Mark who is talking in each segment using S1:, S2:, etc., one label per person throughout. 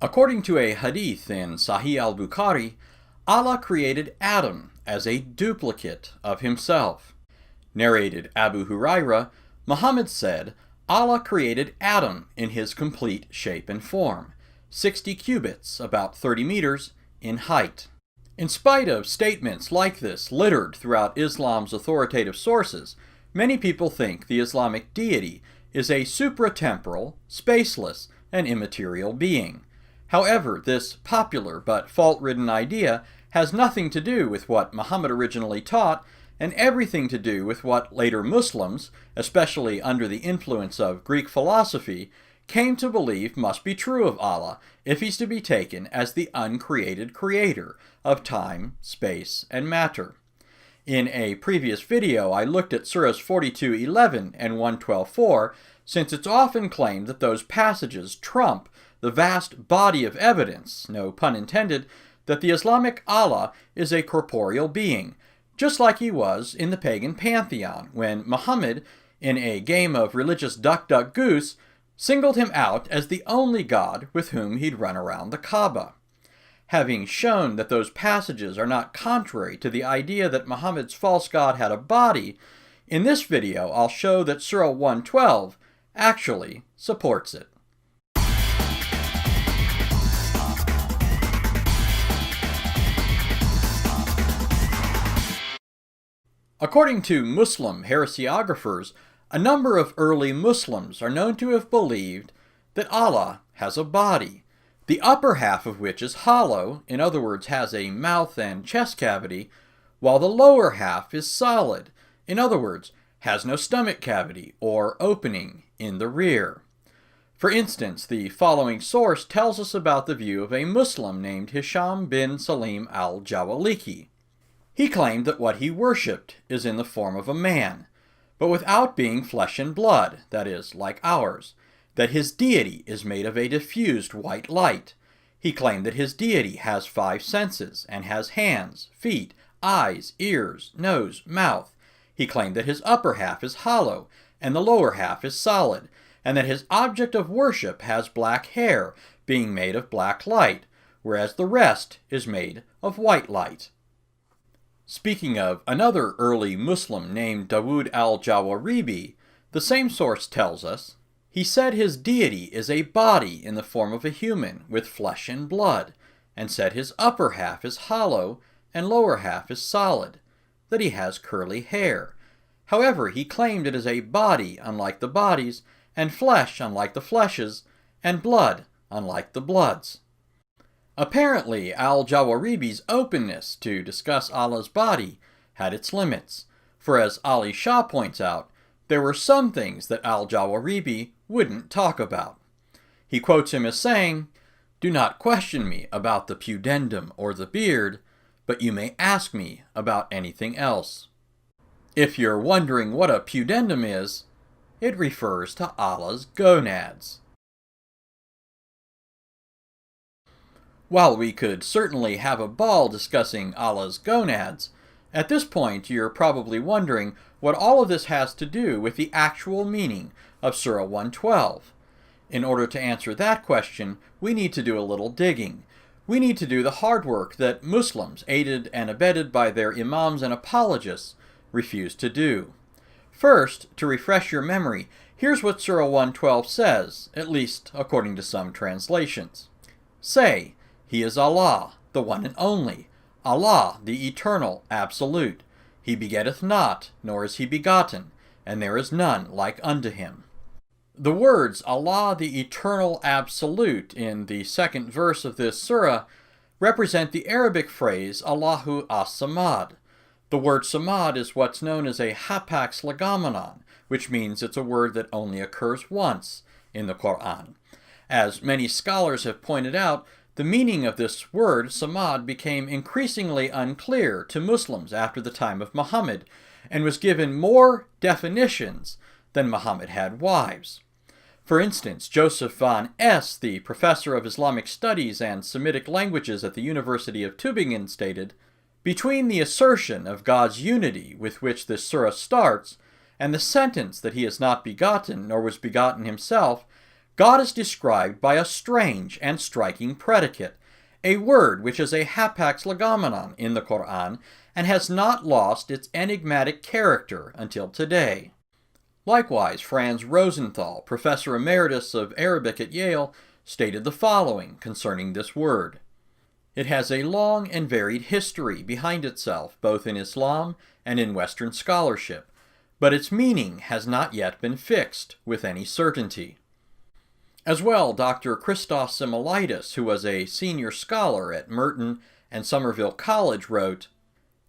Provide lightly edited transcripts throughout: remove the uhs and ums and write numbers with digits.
S1: According to a hadith in Sahih al-Bukhari, Allah created Adam as a duplicate of himself. Narrated Abu Huraira, Muhammad said, Allah created Adam in his complete shape and form, 60 cubits, about 30 meters, in height. In spite of statements like this littered throughout Islam's authoritative sources, many people think the Islamic deity is a supratemporal, spaceless, and immaterial being. However, this popular but fault-ridden idea has nothing to do with what Muhammad originally taught and everything to do with what later Muslims, especially under the influence of Greek philosophy, came to believe must be true of Allah if he's to be taken as the uncreated creator of time, space, and matter. In a previous video, I looked at Surahs 42:11 and 112:4, since it's often claimed that those passages trump the vast body of evidence, no pun intended, that the Islamic Allah is a corporeal being, just like he was in the pagan pantheon when Muhammad, in a game of religious duck-duck-goose, singled him out as the only god with whom he'd run around the Kaaba. Having shown that those passages are not contrary to the idea that Muhammad's false god had a body, in this video I'll show that Surah 112 actually supports it. According to Muslim heresiographers, a number of early Muslims are known to have believed that Allah has a body, the upper half of which is hollow, in other words has a mouth and chest cavity, while the lower half is solid, in other words has no stomach cavity or opening in the rear. For instance, the following source tells us about the view of a Muslim named Hisham bin Salim al-Jawaliki. He claimed that what he worshipped is in the form of a man, but without being flesh and blood, that is, like ours, that his deity is made of a diffused white light. He claimed that his deity has 5 senses and has hands, feet, eyes, ears, nose, mouth. He claimed that his upper half is hollow and the lower half is solid, and that his object of worship has black hair, being made of black light, whereas the rest is made of white light. Speaking of another early Muslim named Dawood al-Jawaribi, the same source tells us, he said his deity is a body in the form of a human with flesh and blood, and said his upper half is hollow and lower half is solid, that he has curly hair. However, he claimed it is a body unlike the bodies, and flesh unlike the fleshes, and blood unlike the bloods. Apparently, al-Jawaribi's openness to discuss Allah's body had its limits, for as Ali Shah points out, there were some things that al-Jawaribi wouldn't talk about. He quotes him as saying, "Do not question me about the pudendum or the beard, but you may ask me about anything else." If you're wondering what a pudendum is, it refers to Allah's gonads. While we could certainly have a ball discussing Allah's gonads, at this point you're probably wondering what all of this has to do with the actual meaning of Surah 112. In order to answer that question, we need to do a little digging. We need to do the hard work that Muslims, aided and abetted by their imams and apologists, refuse to do. First, to refresh your memory, here's what Surah 112 says, at least according to some translations. Say, He is Allah, the one and only, Allah, the eternal, absolute. He begetteth not, nor is he begotten, and there is none like unto him. The words Allah, the eternal, absolute, in the second verse of this surah, represent the Arabic phrase Allahu as-Samad. The word Samad is what's known as a hapax legomenon, which means it's a word that only occurs once in the Quran. As many scholars have pointed out, the meaning of this word, samad, became increasingly unclear to Muslims after the time of Muhammad, and was given more definitions than Muhammad had wives. For instance, Joseph van Es, the professor of Islamic Studies and Semitic Languages at the University of Tübingen, stated, "Between the assertion of God's unity with which this surah starts, and the sentence that he is not begotten, nor was begotten himself, God is described by a strange and striking predicate, a word which is a hapax legomenon in the Quran and has not lost its enigmatic character until today. Likewise, Franz Rosenthal, professor emeritus of Arabic at Yale, stated the following concerning this word. It has a long and varied history behind itself, both in Islam and in Western scholarship, but its meaning has not yet been fixed with any certainty. As well, Dr. Christos Similaitis, who was a senior scholar at Merton and Somerville College, wrote,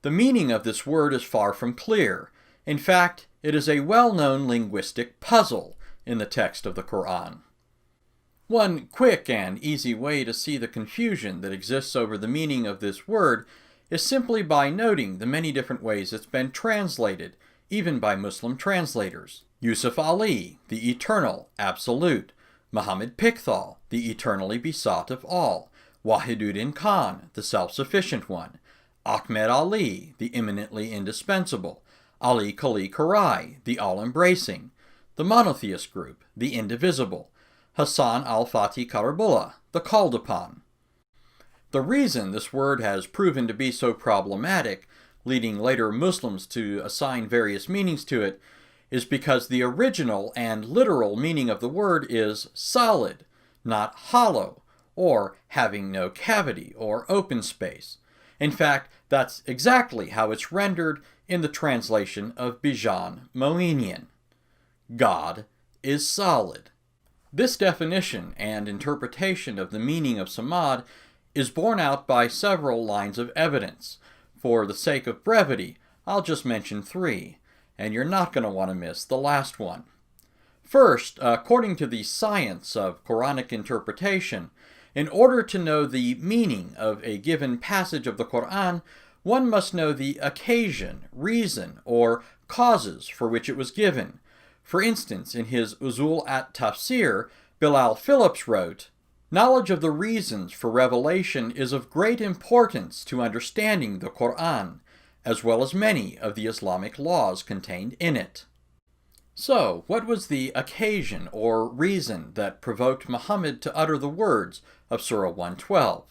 S1: "The meaning of this word is far from clear. In fact, it is a well-known linguistic puzzle in the text of the Quran." One quick and easy way to see the confusion that exists over the meaning of this word is simply by noting the many different ways it's been translated, even by Muslim translators. Yusuf Ali, the eternal, absolute; Muhammad Pickthall, the eternally besought of all; Wahiduddin Khan, the self-sufficient one; Ahmed Ali, the imminently indispensable; Ali Kali Karai, the all-embracing; the monotheist group, the indivisible; Hassan al-Fatih Karabullah, the called upon. The reason this word has proven to be so problematic, leading later Muslims to assign various meanings to it, is because the original and literal meaning of the word is solid, not hollow, or having no cavity or open space. In fact, that's exactly how it's rendered in the translation of Bijan Moinian. God is solid. This definition and interpretation of the meaning of samad is borne out by several lines of evidence. For the sake of brevity, I'll just mention 3, and you're not going to want to miss the last one. First, according to the science of Quranic interpretation, in order to know the meaning of a given passage of the Quran, one must know the occasion, reason, or causes for which it was given. For instance, in his Uzul at-Tafsir, Bilal Phillips wrote, "Knowledge of the reasons for revelation is of great importance to understanding the Quran, as well as many of the Islamic laws contained in it." So, what was the occasion or reason that provoked Muhammad to utter the words of Surah 112?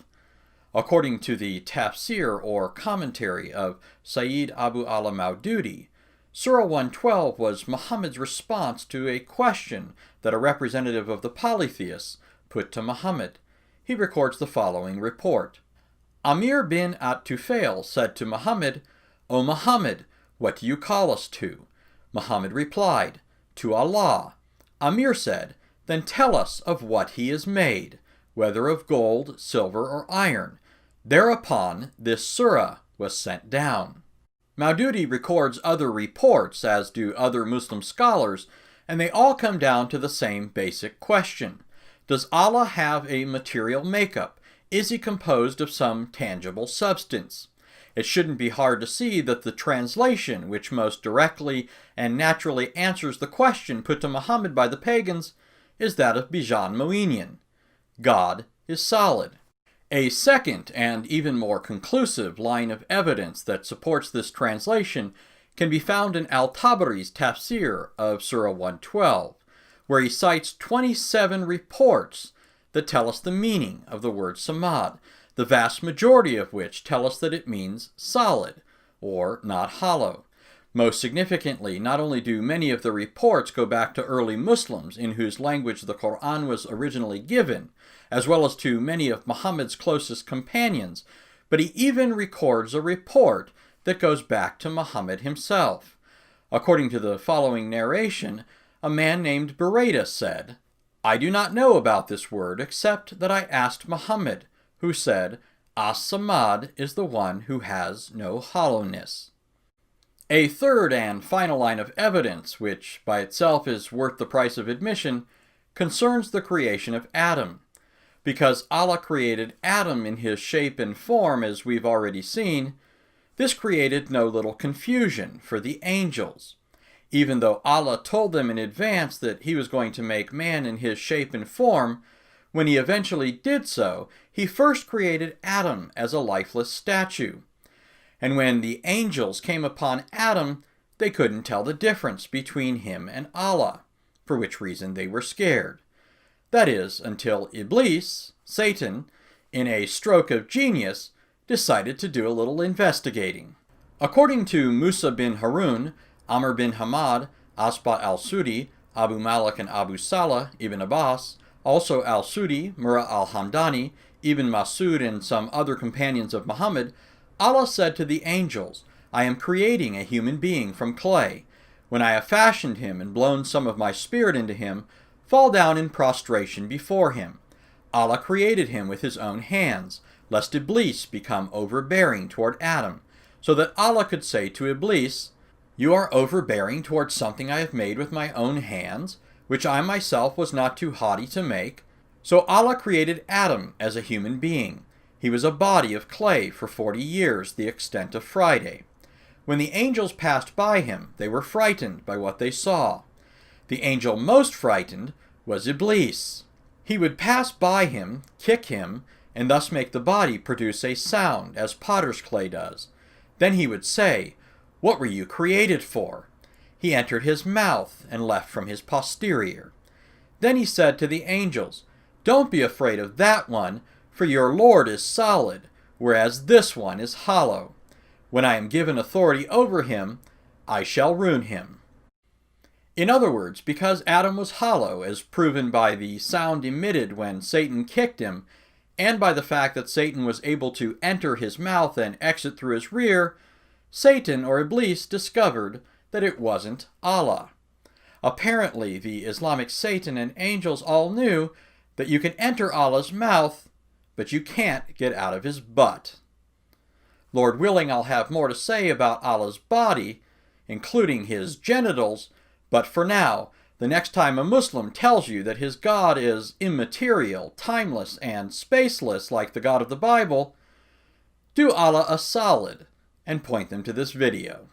S1: According to the tafsir or commentary of Sayyid Abu Ala Maududi, Surah 112 was Muhammad's response to a question that a representative of the polytheists put to Muhammad. He records the following report. Amir bin at-Tufail said to Muhammad, "O Muhammad, what do you call us to?" Muhammad replied, "To Allah." Amir said, "Then tell us of what he is made, whether of gold, silver, or iron." Thereupon this surah was sent down. Maududi records other reports, as do other Muslim scholars, and they all come down to the same basic question. Does Allah have a material makeup? Is he composed of some tangible substance? It shouldn't be hard to see that the translation, which most directly and naturally answers the question put to Muhammad by the pagans, is that of Bijan Moinian. God is solid. A second and even more conclusive line of evidence that supports this translation can be found in Al-Tabari's tafsir of Surah 112, where he cites 27 reports that tell us the meaning of the word samad, the vast majority of which tell us that it means solid, or not hollow. Most significantly, not only do many of the reports go back to early Muslims in whose language the Quran was originally given, as well as to many of Muhammad's closest companions, but he even records a report that goes back to Muhammad himself. According to the following narration, a man named Buraida said, "I do not know about this word except that I asked Muhammad, who said, As-Samad is the one who has no hollowness." A third and final line of evidence, which by itself is worth the price of admission, concerns the creation of Adam. Because Allah created Adam in his shape and form, as we've already seen, this created no little confusion for the angels. Even though Allah told them in advance that he was going to make man in his shape and form, when he eventually did so, he first created Adam as a lifeless statue. And when the angels came upon Adam, they couldn't tell the difference between him and Allah, for which reason they were scared. That is, until Iblis, Satan, in a stroke of genius, decided to do a little investigating. According to Musa bin Harun, Amr bin Hamad, Asbat al-Sudi, Abu Malik and Abu Salah, Ibn Abbas, also al-Sudi, Murrah al-Hamdani, Ibn Masud, and some other companions of Muhammad, Allah said to the angels, I am creating a human being from clay. When I have fashioned him and blown some of my spirit into him, fall down in prostration before him. Allah created him with his own hands, lest Iblis become overbearing toward Adam, so that Allah could say to Iblis, You are overbearing toward something I have made with my own hands, which I myself was not too haughty to make. So Allah created Adam as a human being. He was a body of clay for 40 years, the extent of Friday. When the angels passed by him, they were frightened by what they saw. The angel most frightened was Iblis. He would pass by him, kick him, and thus make the body produce a sound, as potter's clay does. Then he would say, What were you created for? He entered his mouth and left from his posterior. Then he said to the angels, Don't be afraid of that one, for your Lord is solid, whereas this one is hollow. When I am given authority over him, I shall ruin him. In other words, because Adam was hollow, as proven by the sound emitted when Satan kicked him, and by the fact that Satan was able to enter his mouth and exit through his rear, Satan or Iblis discovered that it wasn't Allah. Apparently, the Islamic Satan and angels all knew that you can enter Allah's mouth, but you can't get out of his butt. Lord willing, I'll have more to say about Allah's body, including his genitals, but for now, the next time a Muslim tells you that his God is immaterial, timeless, and spaceless like the God of the Bible, do Allah a solid and point them to this video.